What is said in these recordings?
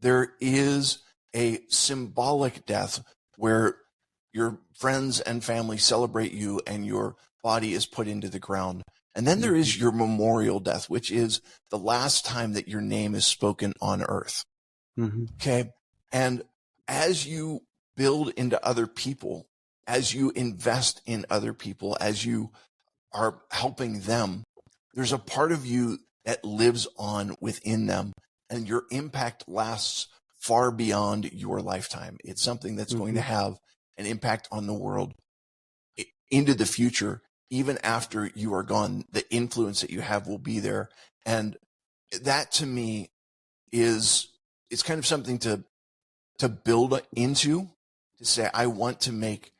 there is a symbolic death where your friends and family celebrate you and your body is put into the ground. And then there is your memorial death, which is the last time that your name is spoken on earth. Okay. And as you build into other people, as you invest in other people, as you are helping them, there's a part of you that lives on within them, and your impact lasts far beyond your lifetime. It's something that's going to have an impact on the world into the future. Even after you are gone, the influence that you have will be there. And that to me it's kind of something to build into, to say, I want to make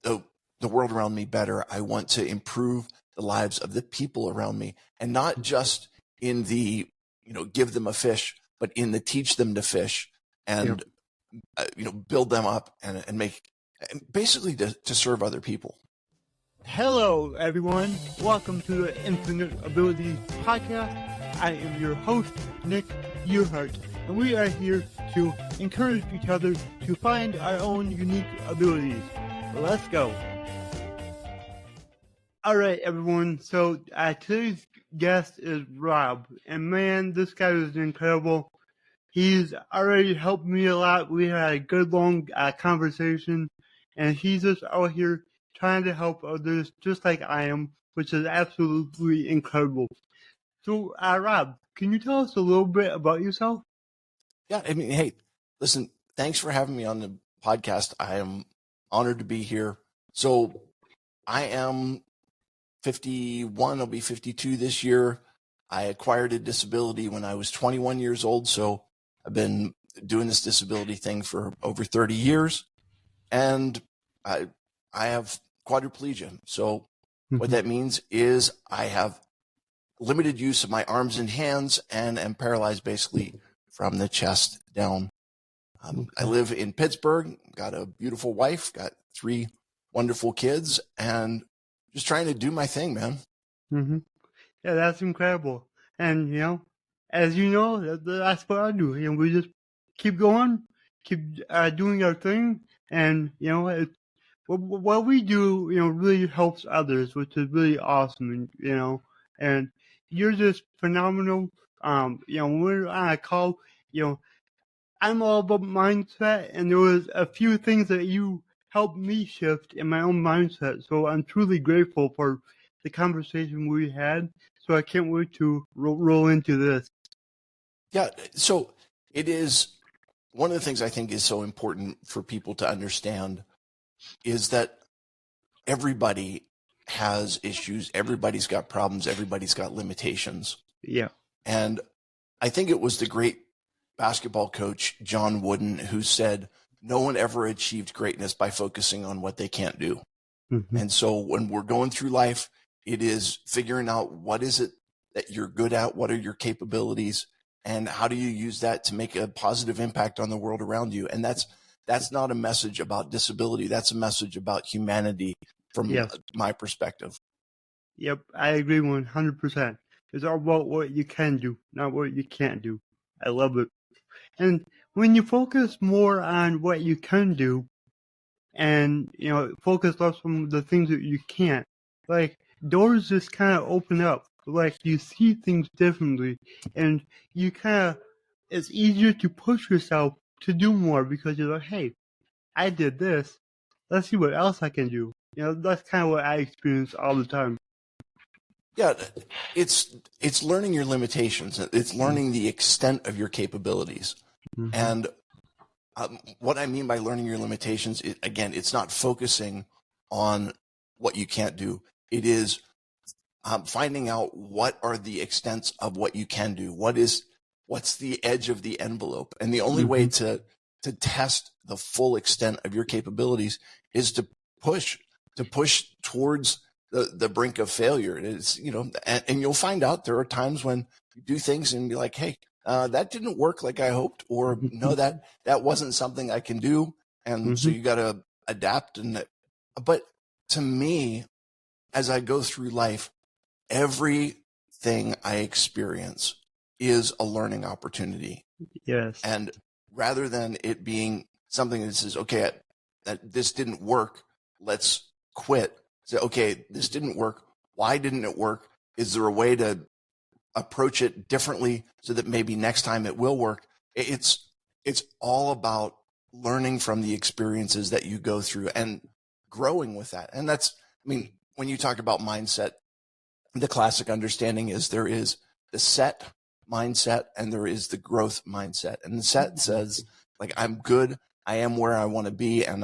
the world around me better. I want to improve the lives of the people around me, and not just in the, give them a fish, but in the teach them to fish and, build them up and make, basically to serve other people. Hello, everyone. Welcome to the Infinite Abilities Podcast. I am your host, Nick Yerhart, and we are here to encourage each other to find our own unique abilities. Let's go. All right, everyone. So today's guest is Rob, and man, this guy is incredible. He's already helped me a lot. We had a good long conversation, and he's just out here trying to help others just like I am, which is absolutely incredible. So, Rob, can you tell us a little bit about yourself? Yeah, I mean, hey, listen, thanks for having me on the podcast. I am honored to be here. So I am 51, I'll be 52 this year. I acquired a disability when I was 21 years old. So I've been doing this disability thing for over 30 years. And I have quadriplegia. So what that means is I have limited use of my arms and hands and am paralyzed basically from the chest down. I live in Pittsburgh, got a beautiful wife, got 3 wonderful kids, and just trying to do my thing, man. Yeah, that's incredible. And, as you know, that's what I do. We just keep going, keep doing our thing. And, what we do, really helps others, which is really awesome. And you're just phenomenal. When we're on a call, I'm all about mindset, and there was a few things that you helped me shift in my own mindset. So I'm truly grateful for the conversation we had. So I can't wait to roll into this. Yeah. So it is one of the things I think is so important for people to understand is that everybody has issues. Everybody's got problems. Everybody's got limitations. Yeah. And I think it was the great basketball coach, John Wooden, who said, no one ever achieved greatness by focusing on what they can't do. And so when we're going through life, it is figuring out what is it that you're good at? What are your capabilities? And how do you use that to make a positive impact on the world around you? And that's not a message about disability. That's a message about humanity from my perspective. Yep, I agree 100%. It's all about what you can do, not what you can't do. I love it. And when you focus more on what you can do and, focus less on the things that you can't, like, doors just kind of open up. Like, you see things differently, and it's easier to push yourself to do more because you're like, hey, I did this. Let's see what else I can do. That's kind of what I experience all the time. Yeah, it's learning your limitations. It's learning the extent of your capabilities. And what I mean by learning your limitations, again, it's not focusing on what you can't do. It is finding out what are the extents of what you can do. What's the edge of the envelope? And the only way to test the full extent of your capabilities is to push towards the brink of failure. It's, and you'll find out there are times when you do things and be like, hey, that didn't work like I hoped, or no, that wasn't something I can do. And so you got to adapt. But to me, as I go through life, everything I experience is a learning opportunity. Yes. And rather than it being something that says, okay, that this didn't work, let's quit. Say, okay, this didn't work. Why didn't it work? Is there a way to approach it differently so that maybe next time it will work? It's all about learning from the experiences that you go through and growing with that. And that's, I mean, when you talk about mindset, the classic understanding is there is the set mindset and there is the growth mindset. And the set says, like, I'm good, I am where I want to be, and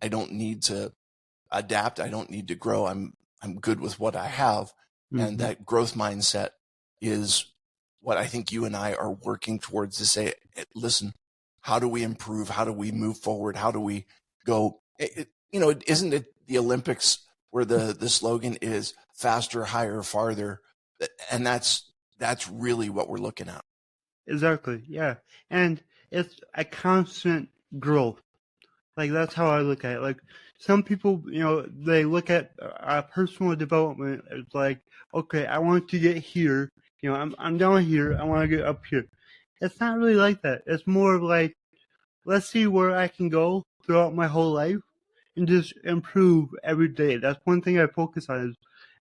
I don't need to adapt, I don't need to grow, I'm good with what I have. And that growth mindset is what I think you and I are working towards, to say, listen, how do we improve? How do we move forward? How do we go? Isn't it the Olympics where the slogan is faster, higher, farther? And that's really what we're looking at. Exactly. Yeah. And it's a constant growth. Like, that's how I look at it. Like, some people, they look at personal development as like, okay, I want to get here. I'm down here. I want to get up here. It's not really like that. It's more of like, let's see where I can go throughout my whole life and just improve every day. That's one thing I focus on, is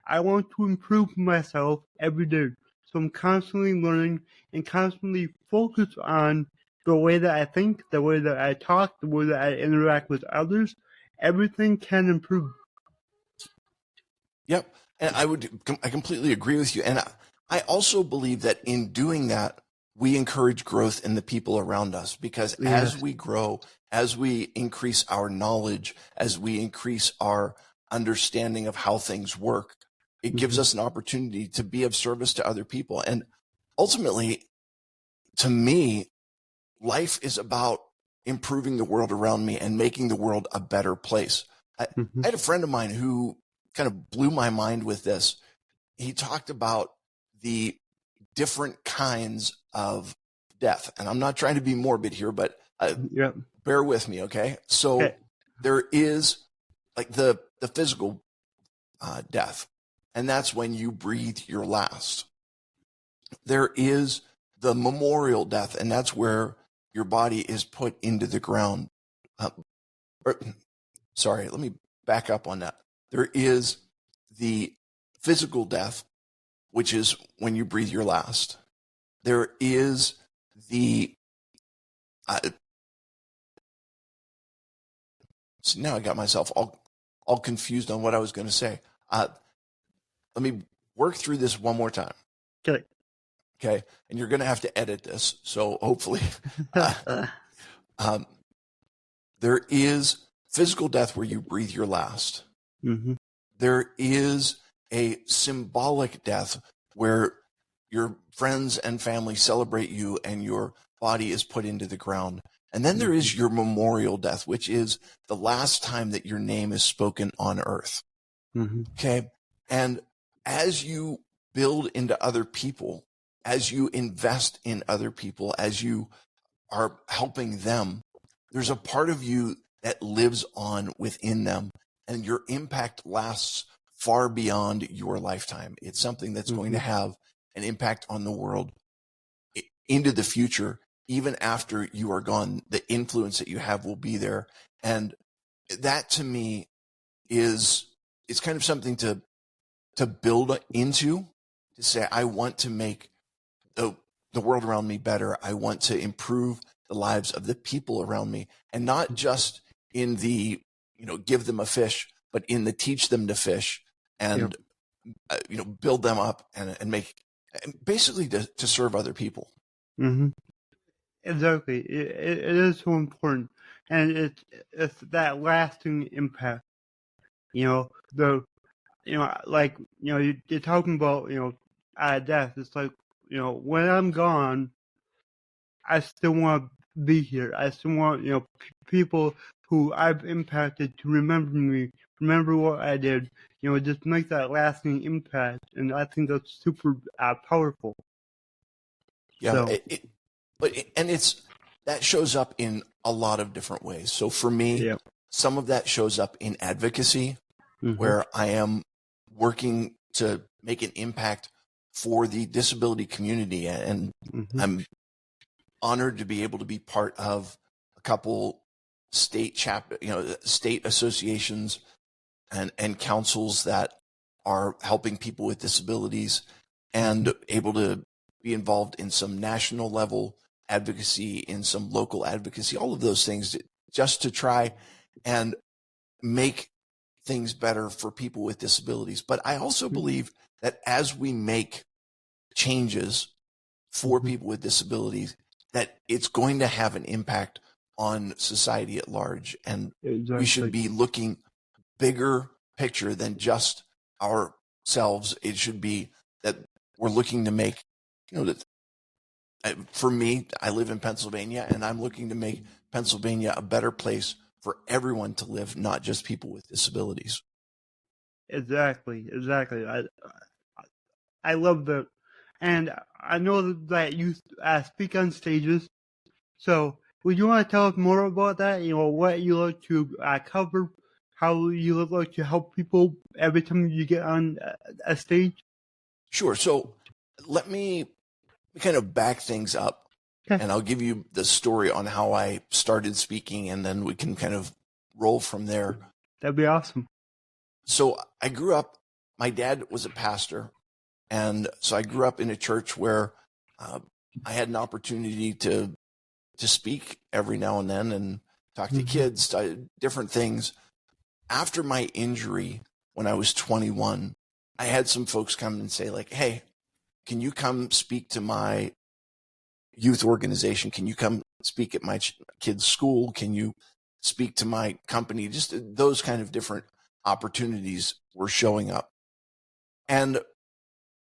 I want to improve myself every day. So I'm constantly learning and constantly focused on the way that I think, the way that I talk, the way that I interact with others. Everything can improve. Yep. And I completely agree with you. And I also believe that in doing that, we encourage growth in the people around us, because as we grow, as we increase our knowledge, as we increase our understanding of how things work, it gives us an opportunity to be of service to other people. And ultimately, to me, life is about improving the world around me and making the world a better place. I had a friend of mine who kind of blew my mind with this. He talked about the different kinds of death. And I'm not trying to be morbid here, but bear with me, okay? So there is like the physical death, and that's when you breathe your last. There is the memorial death, and that's where your body is put into the ground. Sorry, let me back up on that. There is the physical death, which is when you breathe your last. There is the so now I got myself all confused on what I was going to say. Let me work through this one more time. Okay. And you're going to have to edit this, so hopefully. There is physical death where you breathe your last. There is a symbolic death where your friends and family celebrate you and your body is put into the ground. And then there is your memorial death, which is the last time that your name is spoken on earth. Okay. And as you build into other people, as you invest in other people, as you are helping them, there's a part of you that lives on within them, and your impact lasts far beyond your lifetime. It's something that's going to have an impact on the world into the future. Even after you are gone, the influence that you have will be there. And that, to me, it's kind of something to build into, to say, I want to make the world around me better. I want to improve the lives of the people around me, and not just in the, give them a fish, but in the teach them to fish and, build them up and make, basically to serve other people. Exactly. It is so important. And it's that lasting impact. You're talking about, death. It's like, when I'm gone, I still want to be here. I still want, people who I've impacted to remember me, remember what I did, just make that lasting impact. And I think that's super powerful. Yeah. So. That shows up in a lot of different ways. So for me, some of that shows up in advocacy, where I am working to make an impact for the disability community. And I'm honored to be able to be part of a couple state state associations and councils that are helping people with disabilities, and able to be involved in some national level advocacy, in some local advocacy, all of those things, just to try and make things better for people with disabilities. But I also believe that as we make changes for people with disabilities, that it's going to have an impact on society at large. And we should be looking bigger picture than just ourselves. It should be that we're looking to make, that for me, I live in Pennsylvania, and I'm looking to make Pennsylvania a better place for everyone to live, not just people with disabilities. Exactly. I love that. And I know that you speak on stages. So would you want to tell us more about that? What you like to cover, how you like to help people every time you get on a stage? Sure. So let me kind of back things up, Okay. and I'll give you the story on how I started speaking, and then we can kind of roll from there. That'd be awesome. So I grew up, my dad was a pastor, and so I grew up in a church where I had an opportunity to speak every now and then and talk to kids, different things. After my injury, when I was 21, I had some folks come and say, like, hey, can you come speak to my youth organization? Can you come speak at my kids' school? Can you speak to my company? Just those kind of different opportunities were showing up. And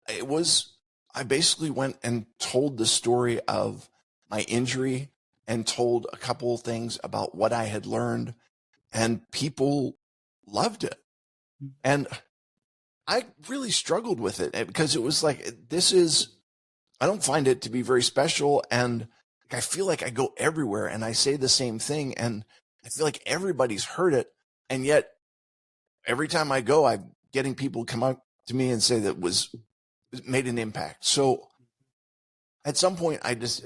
I basically went and told the story of my injury and told a couple of things about what I had learned, and people loved it. And I really struggled with it because it was like, I don't find it to be very special. And I feel like I go everywhere and I say the same thing, and I feel like everybody's heard it. And yet every time I go, I'm getting people come up to me and say that it made an impact. So at some point I just,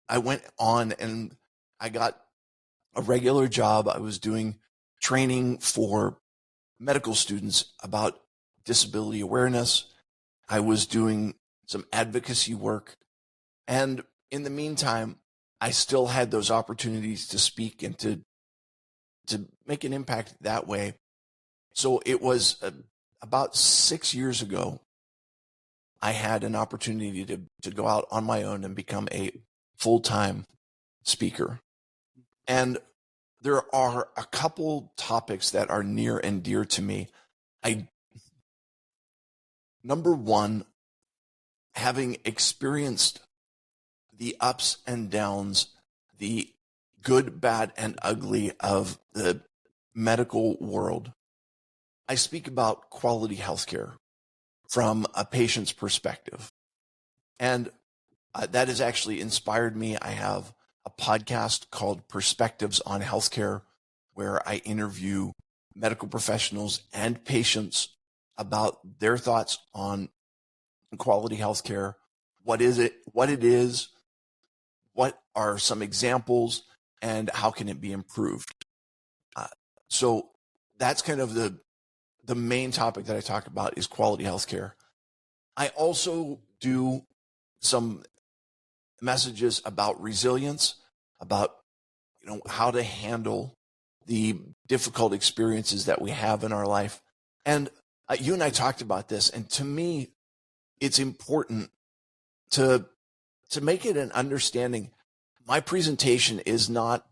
I went on and I got a regular job. I was doing training for medical students about disability awareness. I was doing some advocacy work. And in the meantime, I still had those opportunities to speak and to make an impact that way. So it was about 6 years ago, I had an opportunity to go out on my own and become a full-time speaker. And there are a couple topics that are near and dear to me. Number one, having experienced the ups and downs, the good, bad, and ugly of the medical world, I speak about quality healthcare from a patient's perspective. And that has actually inspired me. I have a podcast called Perspectives on Healthcare, where I interview medical professionals and patients about their thoughts on quality healthcare. What is it? What it is? What are some examples? And how can it be improved? So that's kind of the main topic that I talk about is quality healthcare. I also do some messages about resilience, about how to handle the difficult experiences that we have in our life. And you and I talked about this, and to me, it's important to make it an understanding. My presentation is not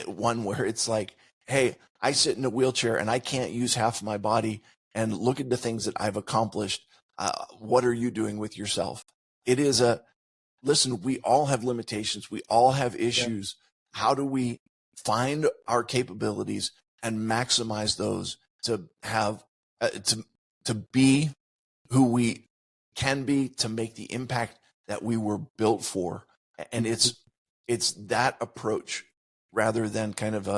one where it's like, hey, I sit in a wheelchair and I can't use half of my body, and look at the things that I've accomplished. What are you doing with yourself? It is listen, we all have limitations. We all have issues. Yeah. How do we find our capabilities and maximize those to have, to be who we can be, to make the impact that we were built for? And it's that approach rather than kind of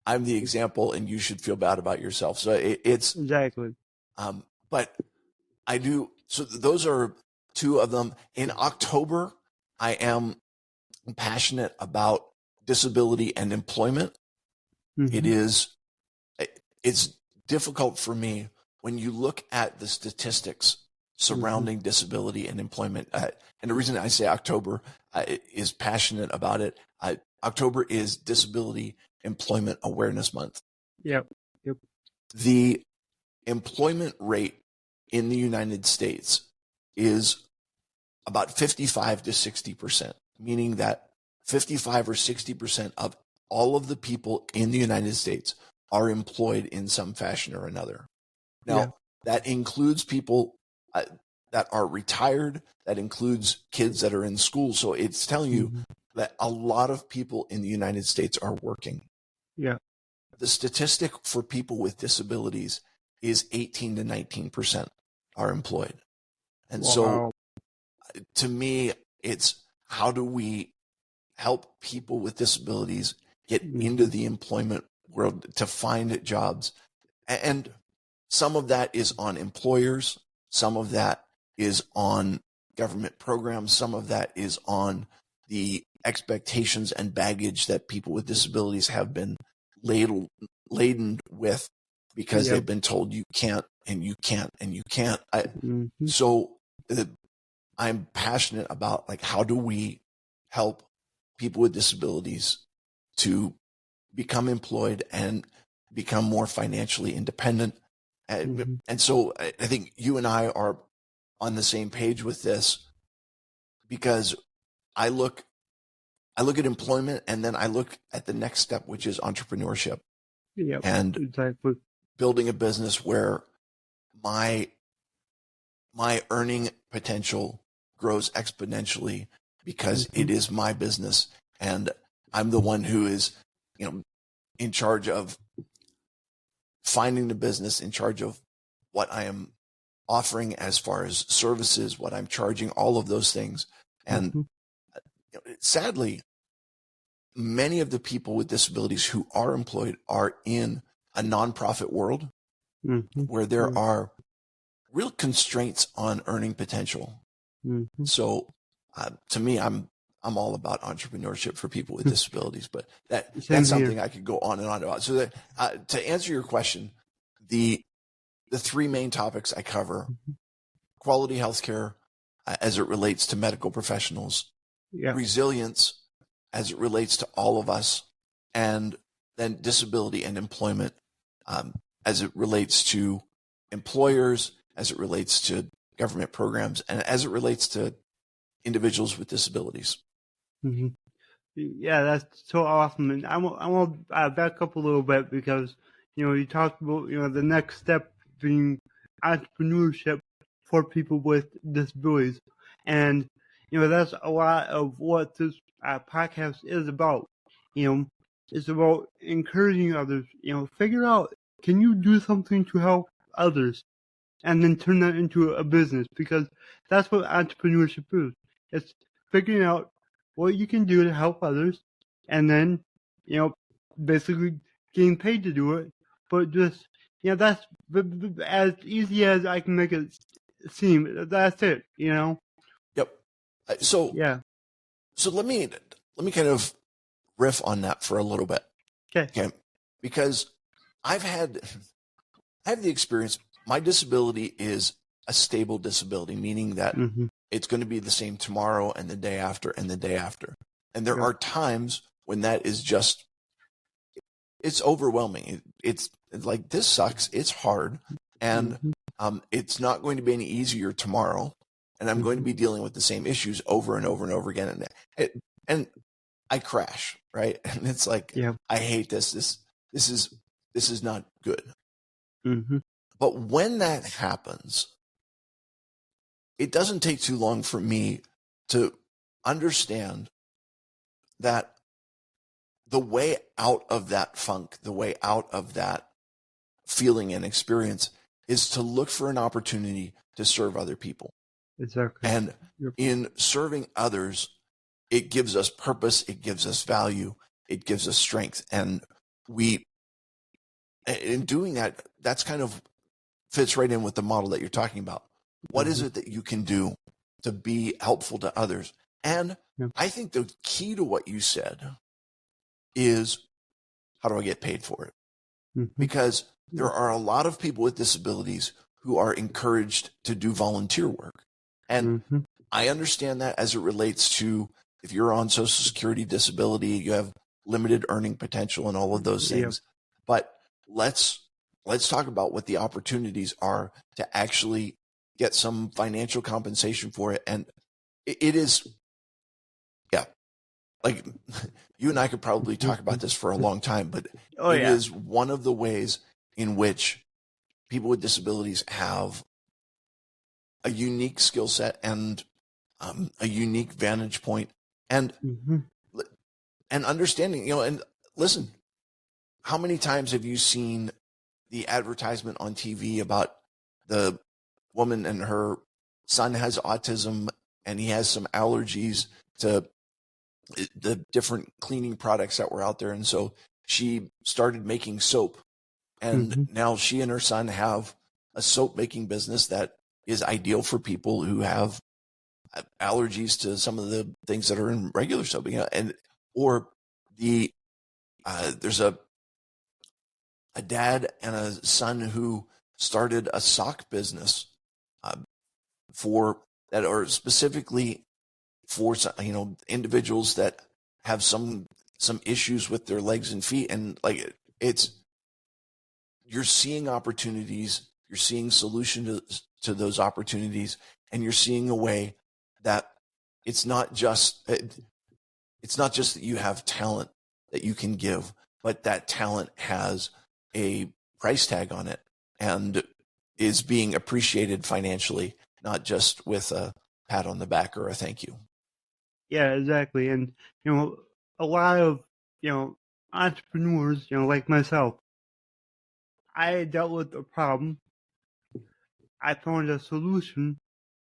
I'm the example and you should feel bad about yourself. So it's exactly. But I do. So those are two of them. In October, I am passionate about disability and employment. It's difficult for me when you look at the statistics surrounding disability and employment. And the reason I say October is passionate about it. October is Disability Employment Awareness Month. Yep. The employment rate in the United States is about 55 to 60%, meaning that 55 or 60% of all of the people in the United States are employed in some fashion or another. Now, that includes people that are retired, that includes kids that are in school. So it's telling you that a lot of people in the United States are working. Yeah. The statistic for people with disabilities is 18 to 19% are employed. And so to me, it's how do we help people with disabilities get into the employment world to find jobs? And some of that is on employers. Some of that is on government programs. Some of that is on the expectations and baggage that people with disabilities have been laden with because they've been told you can't and you can't and you can't. So I'm passionate about, like, how do we help people with disabilities to become employed and become more financially independent. And so I think you and I are on the same page with this, because I look at employment and then I look at the next step, which is entrepreneurship. And building a business where my earning potential grows exponentially because it is my business and I'm the one who is, in charge of finding the business, in charge of what I am offering as far as services, what I'm charging, all of those things. And sadly, many of the people with disabilities who are employed are in a nonprofit world where there are real constraints on earning potential. So to me, I'm all about entrepreneurship for people with disabilities, but that's something I could go on and on about. So that, to answer your question, the three main topics I cover: quality healthcare as it relates to medical professionals, resilience as it relates to all of us, and then disability and employment as it relates to employers, as it relates to government programs, and as it relates to individuals with disabilities. Yeah, that's so awesome. And I want to back up a little bit because, you talked about, the next step being entrepreneurship for people with disabilities. And, that's a lot of what this podcast is about. It's about encouraging others, figure out, can you do something to help others? And then turn that into a business, because that's what entrepreneurship is. It's figuring out what you can do to help others, and then, basically getting paid to do it. But just, that's as easy as I can make it seem. That's it, Yep. So let me kind of riff on that for a little bit. Okay. Because I have the experience. My disability is a stable disability, meaning that it's going to be the same tomorrow and the day after and the day after. And there are times when that is just, it's overwhelming. It's like, this sucks. It's hard. And it's not going to be any easier tomorrow. And I'm going to be dealing with the same issues over and over and over again. And I crash, right? And it's like, I hate this. This is not good. But when that happens, it doesn't take too long for me to understand that the way out of that funk, the way out of that feeling and experience, is to look for an opportunity to serve other people. Exactly. And in serving others, it gives us purpose, it gives us value, it gives us strength. And in doing that, that's kind of fits right in with the model that you're talking about. What is it that you can do to be helpful to others. And Yeah. I think the key to what you said is, how do I get paid for it? Because there are a lot of people with disabilities who are encouraged to do volunteer work. And I understand that as it relates to, if you're on Social Security disability, you have limited earning potential and all of those things. But let's talk about what the opportunities are to actually get some financial compensation for it. And it is, like, you and I could probably talk about this for a long time, but it is one of the ways in which people with disabilities have a unique skill set and a unique vantage point and understanding, and listen, how many times have you seen the advertisement on TV about the woman and her son has autism and he has some allergies to the different cleaning products that were out there. And so she started making soap, and now she and her son have a soap making business that is ideal for people who have allergies to some of the things that are in regular soap, there's a dad and a son who started a sock business for that, or specifically for individuals that have some issues with their legs and feet. And like, you're seeing opportunities, you're seeing solutions to those opportunities, and you're seeing a way that it's not just that you have talent that you can give, but that talent has a price tag on it and is being appreciated financially, not just with a pat on the back or a thank you. Yeah, exactly. And, a lot of, entrepreneurs, like myself, I dealt with a problem, I found a solution,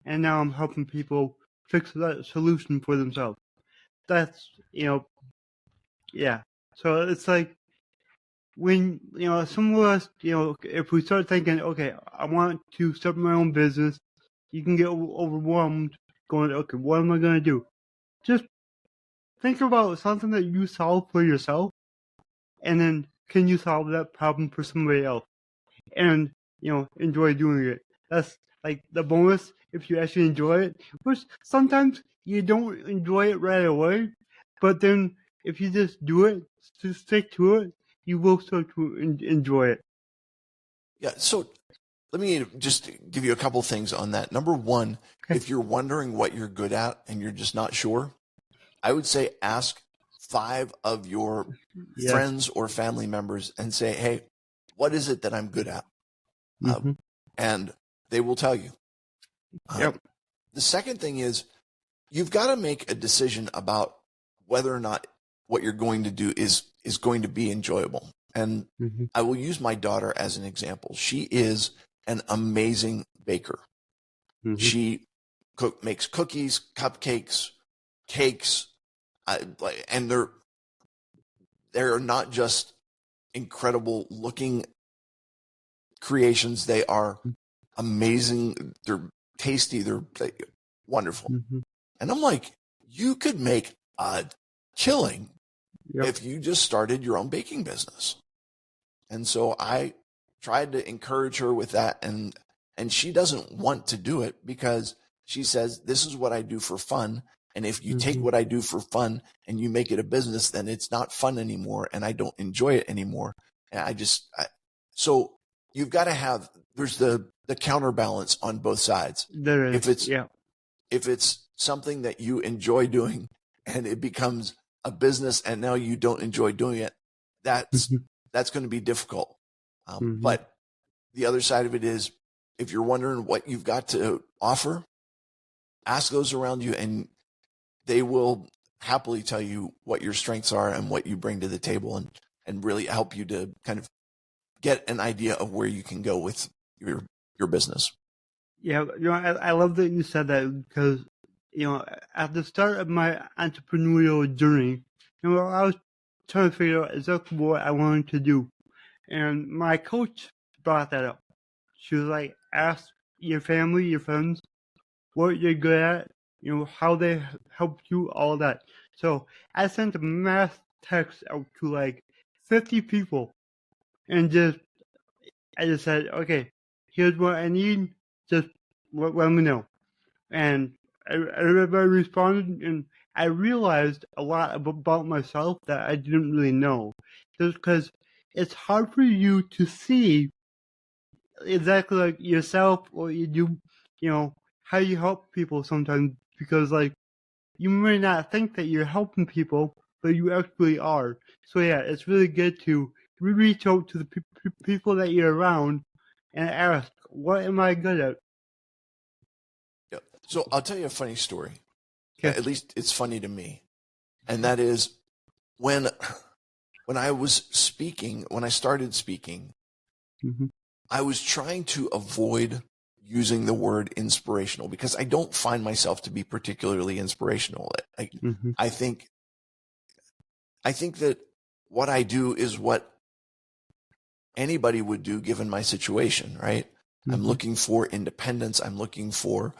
and now I'm helping people fix that solution for themselves. That's, So it's like, when, some of us, if we start thinking, okay, I want to start my own business, you can get overwhelmed going, okay, what am I going to do? Just think about something that you solve for yourself, and then can you solve that problem for somebody else? And, enjoy doing it. That's like the bonus if you actually enjoy it, which sometimes you don't enjoy it right away, but then if you just do it, just stick to it, you will start to enjoy it. Yeah. So let me just give you a couple things on that. Number one, if you're wondering what you're good at and you're just not sure, I would say ask 5 of your friends or family members and say, hey, what is it that I'm good at? And they will tell you. The second thing is, you've got to make a decision about whether or not what you're going to do is going to be enjoyable. And I will use my daughter as an example. She is an amazing baker. She makes cookies, cupcakes, cakes, and they're not just incredible looking creations. They are amazing. They're tasty. They're wonderful. And I'm like, you could make a killing if you just started your own baking business. And so I tried to encourage her with that. And she doesn't want to do it because she says, this is what I do for fun. And if you take what I do for fun and you make it a business, then it's not fun anymore. And I don't enjoy it anymore. And so you've got to have, there's the counterbalance on both sides. There is. If it's something that you enjoy doing and it becomes a business and now you don't enjoy doing it, that's going to be difficult. But the other side of it is, if you're wondering what you've got to offer, ask those around you and they will happily tell you what your strengths are and what you bring to the table, and really help you to kind of get an idea of where you can go with your business. Yeah, I love that you said that, because, at the start of my entrepreneurial journey, I was trying to figure out exactly what I wanted to do. And my coach brought that up. She was like, ask your family, your friends, what you're good at, how they helped you, all that. So I sent a mass text out to like 50 people and I just said, okay, here's what I need, just let me know. And everybody responded, and I realized a lot about myself that I didn't really know. Just because it's hard for you to see exactly like yourself or you do, how you help people sometimes, because like you may not think that you're helping people, but you actually are. So yeah, it's really good to reach out to the people that you're around and ask, what am I good at? Yeah. So I'll tell you a funny story. Okay. At least it's funny to me. And that is when I was speaking, when I started speaking, Mm-hmm. I was trying to avoid using the word inspirational because I don't find myself to be particularly inspirational. Mm-hmm. I think that what I do is what anybody would do given my situation, right? Mm-hmm. I'm looking for independence. I'm looking for,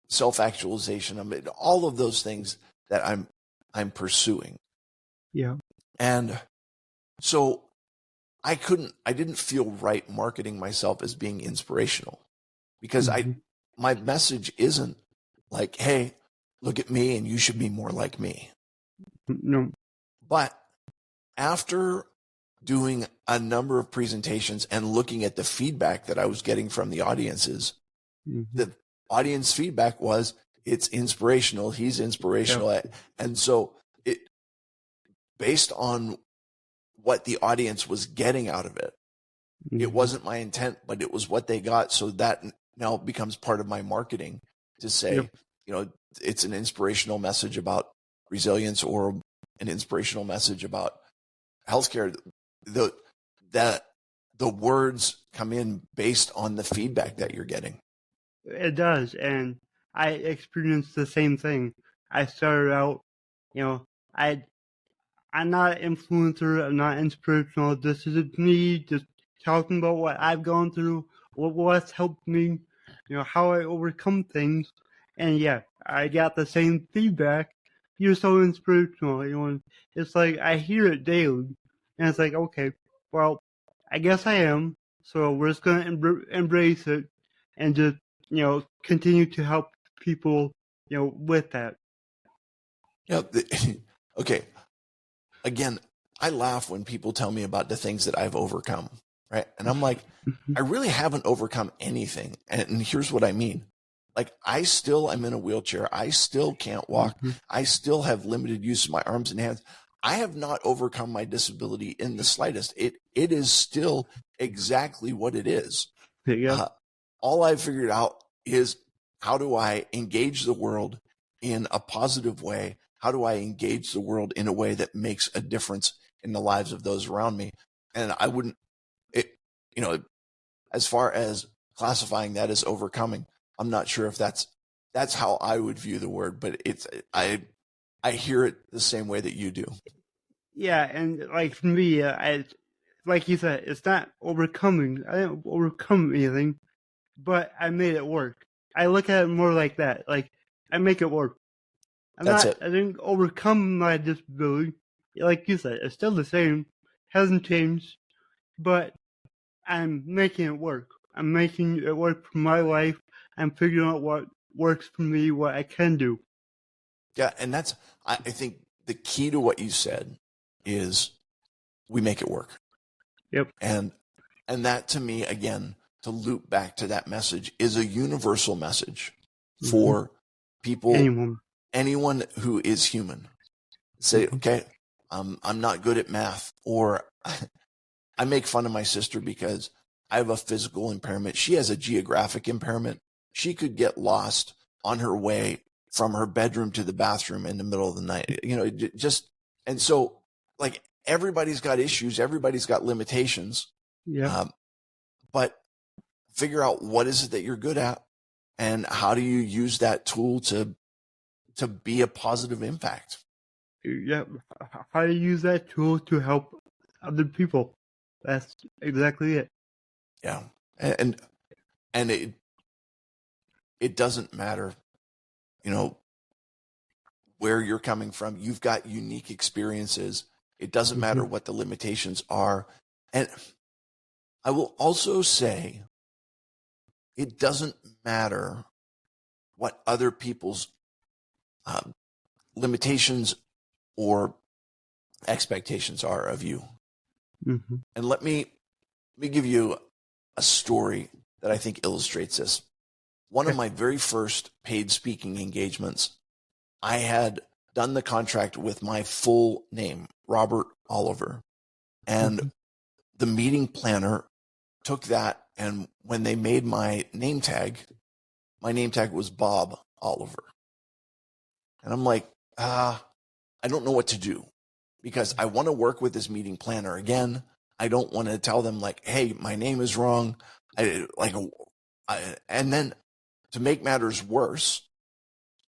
self-actualization. I mean, all of those things that I'm pursuing. Yeah. And so I didn't feel right marketing myself as being inspirational because Mm-hmm. my message isn't like, hey, look at me and you should be more like me. No. But after doing a number of presentations and looking at the feedback that I was getting from the audiences, Mm-hmm. the audience feedback was, it's inspirational. He's inspirational. Yep. And so based on what the audience was getting out of it, Mm-hmm. it wasn't my intent, but it was what they got. So that now becomes part of my marketing to say, Yep. It's an inspirational message about resilience or an inspirational message about healthcare. The words come in based on the feedback that you're getting. It does, and I experienced the same thing. I started out, I I'm not an influencer. I'm not inspirational. This is me just talking about what I've gone through, what's helped me, how I overcome things. And yeah, I got the same feedback. You're so inspirational. And it's like I hear it daily, and it's like, okay, well, I guess I am. So we're just gonna embrace it and just continue to help people, with that. Yeah. Okay. Again, I laugh when people tell me about the things that I've overcome, right? And I'm like, I really haven't overcome anything. And here's what I mean. Like, I still am in a wheelchair. I still can't walk. Mm-hmm. I still have limited use of my arms and hands. I have not overcome my disability in the slightest. It is still exactly what it is. Yeah. All I've figured out is, how do I engage the world in a positive way? How do I engage the world in a way that makes a difference in the lives of those around me? And I wouldn't, as far as classifying that as overcoming, I'm not sure if that's how I would view the word, but I hear it the same way that you do. Yeah, and like for me, like you said, it's not overcoming. I didn't overcome anything, but I made it work. I look at it more like that. Like I make it work. That's it. I didn't overcome my disability. Like you said, it's still the same. Hasn't changed, but I'm making it work. I'm making it work for my life. I'm figuring out what works for me, what I can do. Yeah, and that's, I think the key to what you said is, we make it work. Yep. And that, to me, again, to loop back to that message, is a universal message for people, anyone who is human. Say, okay, I'm not good at math, or I make fun of my sister because I have a physical impairment. She has a geographic impairment. She could get lost on her way from her bedroom to the bathroom in the middle of the night. And so, like, everybody's got issues. Everybody's got limitations. Yeah. But figure out what is it that you're good at, and how do you use that tool to be a positive impact. Yeah. How to use that tool to help other people. That's exactly it. Yeah. And it doesn't matter, you know, where you're coming from. You've got unique experiences. It doesn't matter what the limitations are. And I will also say, it doesn't matter what other people's limitations or expectations are of you. And let me give you a story that I think illustrates this. One of my very first paid speaking engagements, I had done the contract with my full name, Robert Oliver. And the meeting planner took that, and when they made my name tag was Bob Oliver. And I'm like, I don't know what to do, because I want to work with this meeting planner again. I don't want to tell them like, hey, my name is wrong. And then to make matters worse,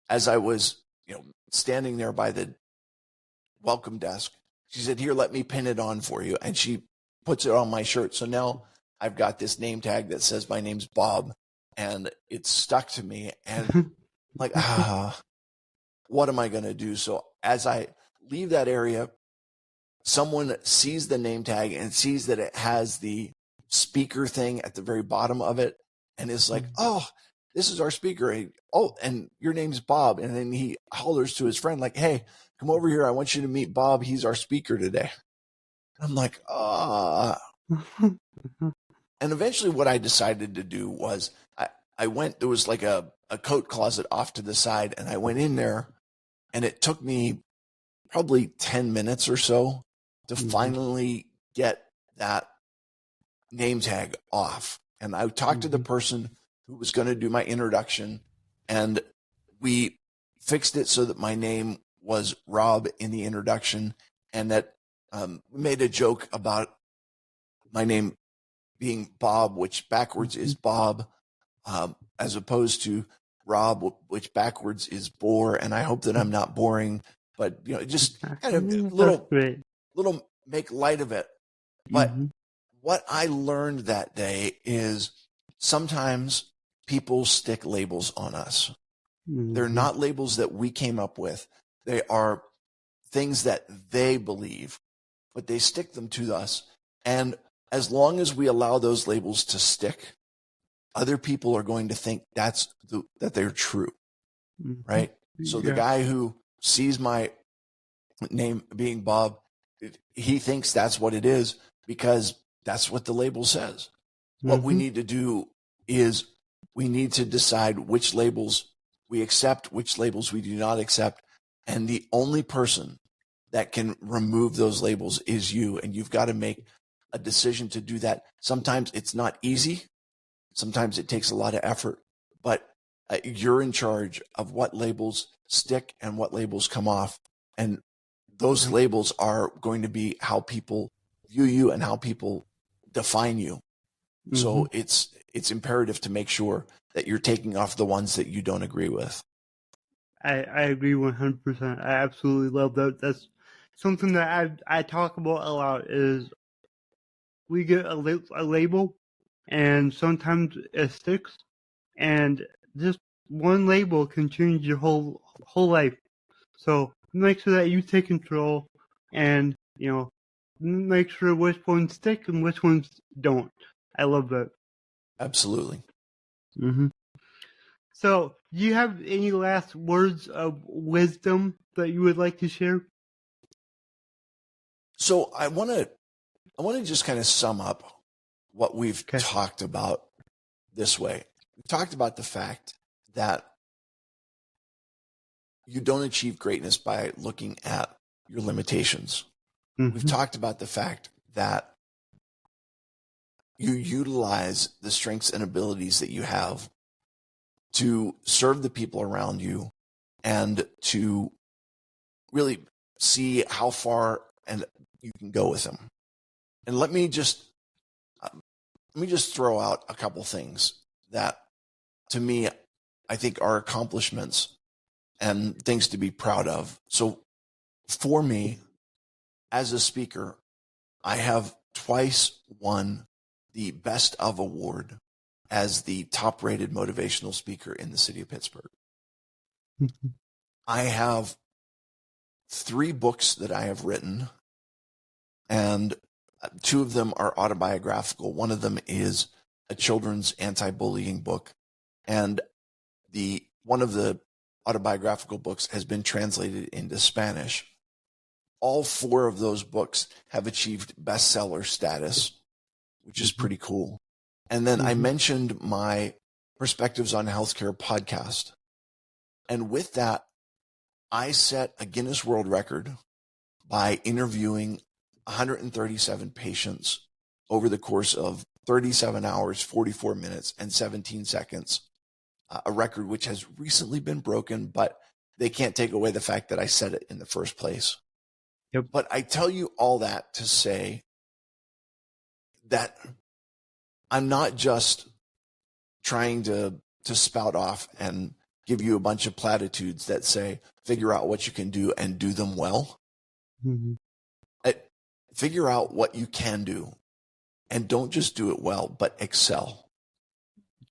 as I was, standing there by the welcome desk, she said, here, let me pin it on for you. And she puts it on my shirt. So now I've got this name tag that says my name's Bob, and it's stuck to me. And like, what am I going to do? So as I leave that area, someone sees the name tag and sees that it has the speaker thing at the very bottom of it, and is like, oh, this is our speaker. And your name's Bob. And then he hollers to his friend like, hey, come over here. I want you to meet Bob. He's our speaker today. I'm like, And eventually what I decided to do was I went, there was like a coat closet off to the side, and I went in there, and it took me probably 10 minutes or so to finally get that name tag off. And I talked to the person who was going to do my introduction, and we fixed it so that my name was Rob in the introduction, and that we made a joke about my name being Bob, which backwards is Bob, as opposed to Rob, which backwards is bore. And I hope that I'm not boring, but just kind of little make light of it. But what I learned that day is sometimes people stick labels on us. They're not labels that we came up with. They are things that they believe, but they stick them to us. And as long as we allow those labels to stick, other people are going to think that they're true, right? So the guy who sees my name being Bob, he thinks that's what it is because that's what the label says. What we need to do is we need to decide which labels we accept, which labels we do not accept. And the only person that can remove those labels is you. And you've got to make a decision to do that. Sometimes it's not easy. Sometimes it takes a lot of effort, but you're in charge of what labels stick and what labels come off. And those labels are going to be how people view you and how people define you. So it's imperative to make sure that you're taking off the ones that you don't agree with. I agree 100%. I absolutely love that. That's something that I talk about a lot is we get a label, and sometimes it sticks, and just one label can change your whole life. So make sure that you take control, and make sure which ones stick and which ones don't. I love that. Absolutely. So, do you have any last words of wisdom that you would like to share? So I want to just kind of sum up what we've talked about this way. We've talked about the fact that you don't achieve greatness by looking at your limitations. We've talked about the fact that you utilize the strengths and abilities that you have to serve the people around you and to really see how far and you can go with them. And let me just throw out a couple things that, to me, I think are accomplishments and things to be proud of. So for me, as a speaker, I have twice won the Best of Award as the top-rated motivational speaker in the city of Pittsburgh. I have 3 books that I have written, and 2 of them are autobiographical. One of them is a children's anti-bullying book, and one of the autobiographical books has been translated into Spanish. All 4 of those books have achieved bestseller status, which is pretty cool. And then I mentioned my Perspectives on Healthcare podcast. And with that, I set a Guinness World Record by interviewing 137 patients over the course of 37 hours, 44 minutes, and 17 seconds, a record which has recently been broken, but they can't take away the fact that I set it in the first place. Yep. But I tell you all that to say that I'm not just trying to spout off and give you a bunch of platitudes that say, figure out what you can do and do them well. Figure out what you can do, and don't just do it well, but excel.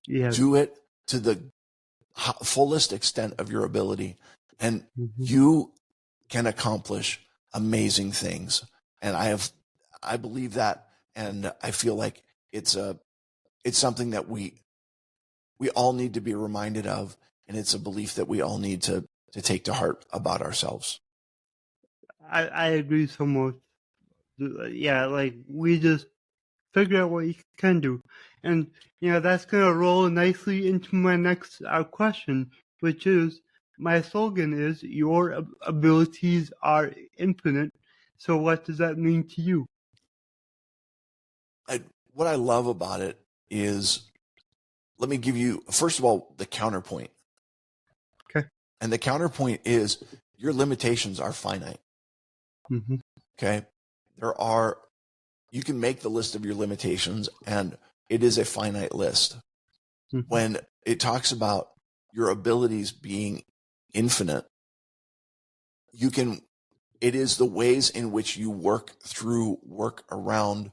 Yeah. Do it to the fullest extent of your ability, and you can accomplish amazing things. And I believe that, and I feel like it's something that we all need to be reminded of, and it's a belief that we all need to take to heart about ourselves. I agree so much. Yeah, like, we just figure out what you can do. And, that's going to roll nicely into my next question, which is, my slogan is, your abilities are infinite. So what does that mean to you? What I love about it is, let me give you, first of all, the counterpoint. Okay. And the counterpoint is, your limitations are finite. Okay. You can make the list of your limitations, and it is a finite list. When it talks about your abilities being infinite, it is the ways in which you work around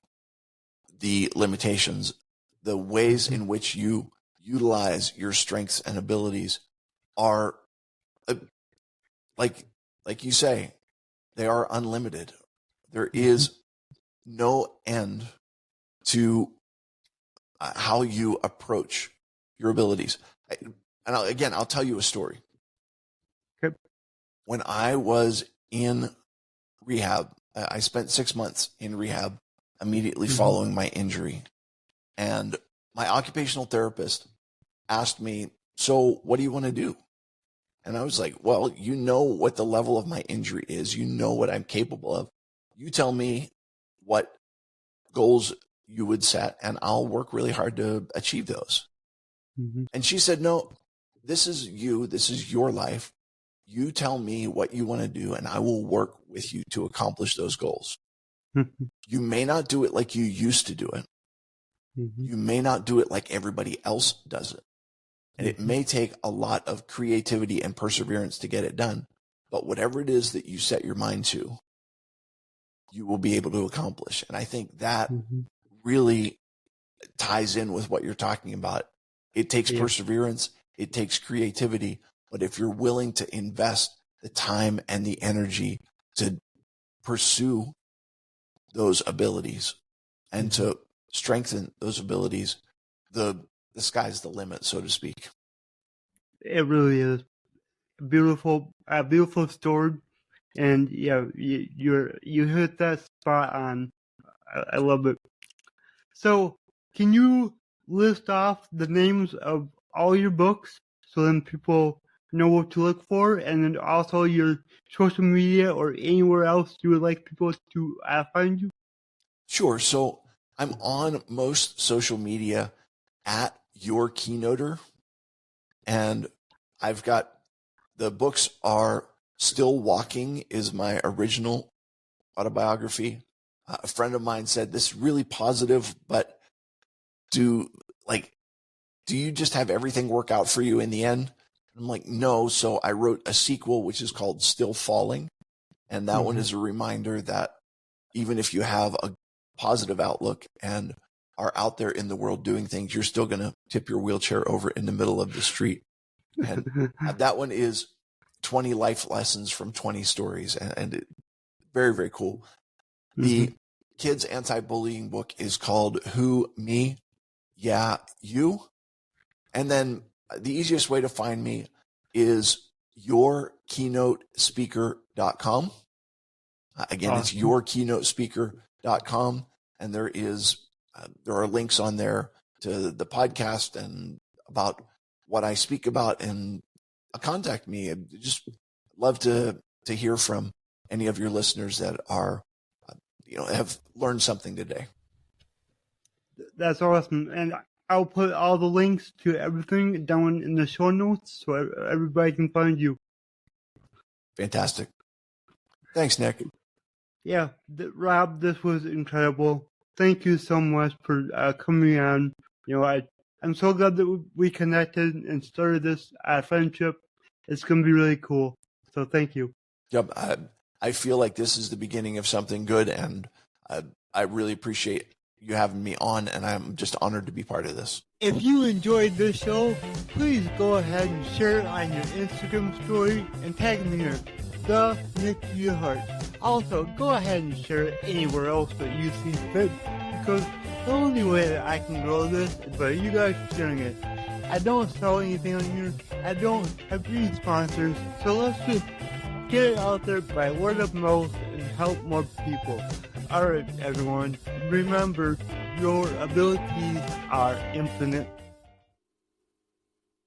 the limitations, the ways in which you utilize your strengths and abilities are, like you say, they are unlimited. There is no end to how you approach your abilities. I'll tell you a story. Okay. When I was in rehab, I spent 6 months in rehab immediately following my injury. And my occupational therapist asked me, so what do you want to do? And I was like, well, you know what the level of my injury is. You know what I'm capable of. You tell me what goals you would set, and I'll work really hard to achieve those. And she said, no, this is you. This is your life. You tell me what you want to do, and I will work with you to accomplish those goals. You may not do it like you used to do it. You may not do it like everybody else does it. And it may take a lot of creativity and perseverance to get it done. But whatever it is that you set your mind to, you will be able to accomplish. And I think that really ties in with what you're talking about. It takes perseverance. It takes creativity. But if you're willing to invest the time and the energy to pursue those abilities and to strengthen those abilities, the sky's the limit, so to speak. It really is a beautiful story, and you hit that spot on. I love it. So, can you list off the names of all your books so then people know what to look for, and then also your social media or anywhere else you would like people to find you? Sure. So I'm on most social media at Your Keynoter, and I've got, the books are Still Walking is my original autobiography. A friend of mine said, this is really positive, but do you just have everything work out for you in the end? I'm like, no. So I wrote a sequel, which is called Still Falling. And that one is a reminder that even if you have a positive outlook and are out there in the world doing things, you're still going to tip your wheelchair over in the middle of the street. And that one is 20 life lessons from 20 stories. And very, very cool. The kids' anti-bullying book is called Who, Me, Yeah, You. And then the easiest way to find me is yourkeynotespeaker.com. Again, it's yourkeynotespeaker.com. And there are links on there to the podcast and about what I speak about, and contact me. I'd just love to hear from any of your listeners that are, have learned something today. That's awesome. And I'll put all the links to everything down in the show notes so everybody can find you. Fantastic. Thanks, Nick. Yeah, Rob, this was incredible. Thank you so much for coming on. I'm so glad that we connected and started this friendship. It's going to be really cool. So thank you. Yep. I feel like this is the beginning of something good, and I really appreciate you having me on, and I'm just honored to be part of this. If you enjoyed this show, please go ahead and share it on your Instagram story and tag me in the Nick Yerhart. Also, go ahead and share it anywhere else that you see fit, because the only way that I can grow this is by you guys sharing it. I don't sell anything on here. I don't have any sponsors, so let's just get it out there by word of mouth and help more people. Alright, everyone, remember, your abilities are infinite.